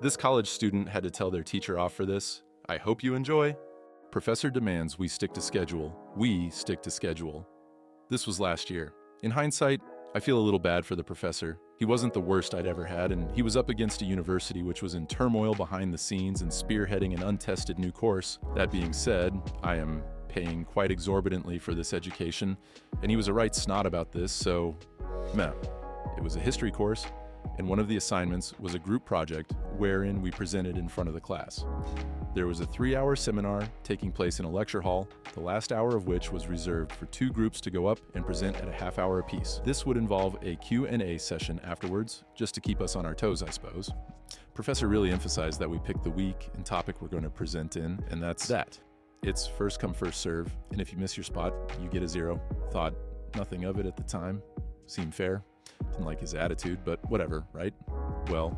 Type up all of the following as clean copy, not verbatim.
This college student had to tell their teacher off for this. I hope you enjoy. Professor demands we stick to schedule. We stick to schedule. This was last year. In hindsight, I feel a little bad for the professor. He wasn't the worst I'd ever had, and he was up against a university which was in turmoil behind the scenes and spearheading an untested new course. That being said, I am paying quite exorbitantly for this education, and he was a right snot about this, so meh. It was a history course, and one of the assignments was a group project wherein we presented in front of the class. There was a 3-hour seminar taking place in a lecture hall, the last hour of which was reserved for 2 groups to go up and present at a half-hour apiece. This would involve a Q&A session afterwards, just to keep us on our toes, I suppose. Professor really emphasized that we pick the week and topic we're going to present in, and that's that. It's first come, first serve, and if you miss your spot, you get a 0. Thought nothing of it at the time. Seemed fair. Didn't like his attitude, but whatever, right? Well,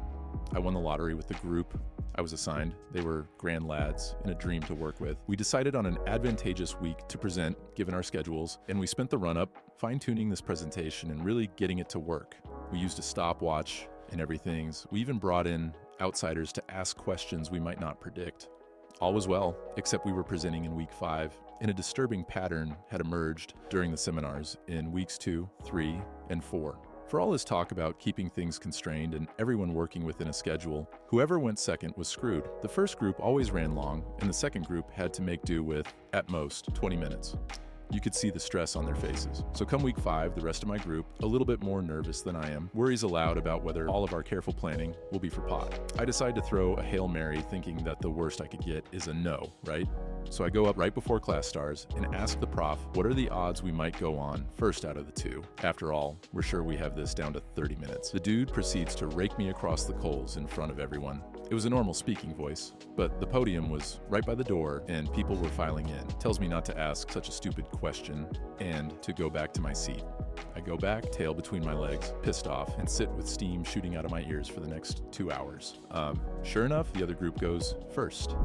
I won the lottery with the group I was assigned. They were grand lads and a dream to work with. We decided on an advantageous week to present, given our schedules, and we spent the run-up fine-tuning this presentation and really getting it to work. We used a stopwatch and everything. We even brought in outsiders to ask questions we might not predict. All was well, except we were presenting in week 5, and a disturbing pattern had emerged during the seminars in weeks 2, 3, and 4. For all his talk about keeping things constrained and everyone working within a schedule, whoever went second was screwed. The first group always ran long, and the second group had to make do with, at most, 20 minutes. You could see the stress on their faces. So come week 5, the rest of my group, a little bit more nervous than I am, worries aloud about whether all of our careful planning will be for pot. I decide to throw a Hail Mary thinking that the worst I could get is a no, right? So I go up right before class starts and ask the prof, what are the odds we might go on first out of the 2? After all, we're sure we have this down to 30 minutes. The dude proceeds to rake me across the coals in front of everyone. It was a normal speaking voice, but the podium was right by the door and people were filing in. Tells me not to ask such a stupid question and to go back to my seat. I go back, tail between my legs, pissed off, and sit with steam shooting out of my ears for the next 2 hours. Sure enough, the other group goes first.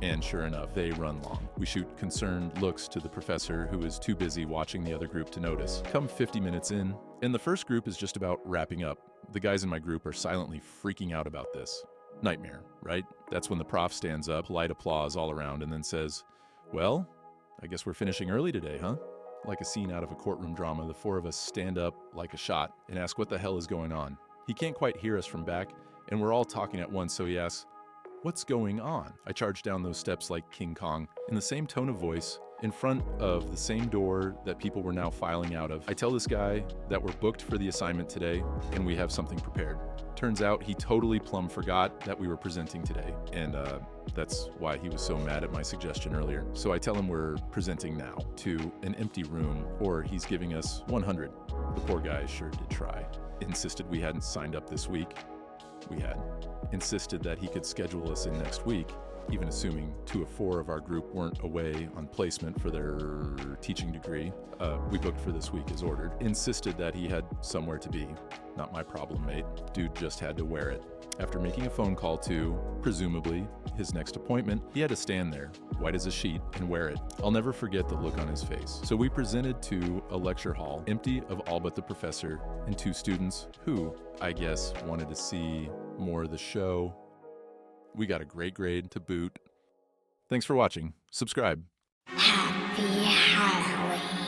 And sure enough, they run long. We shoot concerned looks to the professor, who is too busy watching the other group to notice. Come 50 minutes in, and the first group is just about wrapping up. The guys in my group are silently freaking out about this. Nightmare, right? That's when the prof stands up, polite applause all around, and then says, well, I guess we're finishing early today, huh? Like a scene out of a courtroom drama, the 4 of us stand up like a shot and ask what the hell is going on. He can't quite hear us from back, and we're all talking at once, so he asks, what's going on? I charge down those steps like King Kong, in the same tone of voice, in front of the same door that people were now filing out of. I tell this guy that we're booked for the assignment today, and we have something prepared. Turns out he totally plumb forgot that we were presenting today, and that's why he was so mad at my suggestion earlier. So I tell him we're presenting now to an empty room, or he's giving us 100. The poor guy sure did try. Insisted we hadn't signed up this week. We had. Insisted that he could schedule us in next week, even assuming 2 of 4 of our group weren't away on placement for their teaching degree. We booked for this week as ordered. Insisted that he had somewhere to be. Not my problem, mate. Dude just had to wear it. After making a phone call to, presumably, his next appointment, he had to stand there, white as a sheet, and wear it. I'll never forget the look on his face. So we presented to a lecture hall, empty of all but the professor and 2 students who, I guess, wanted to see more of the show. We got a great grade to boot. Thanks for watching. Subscribe. Happy Halloween.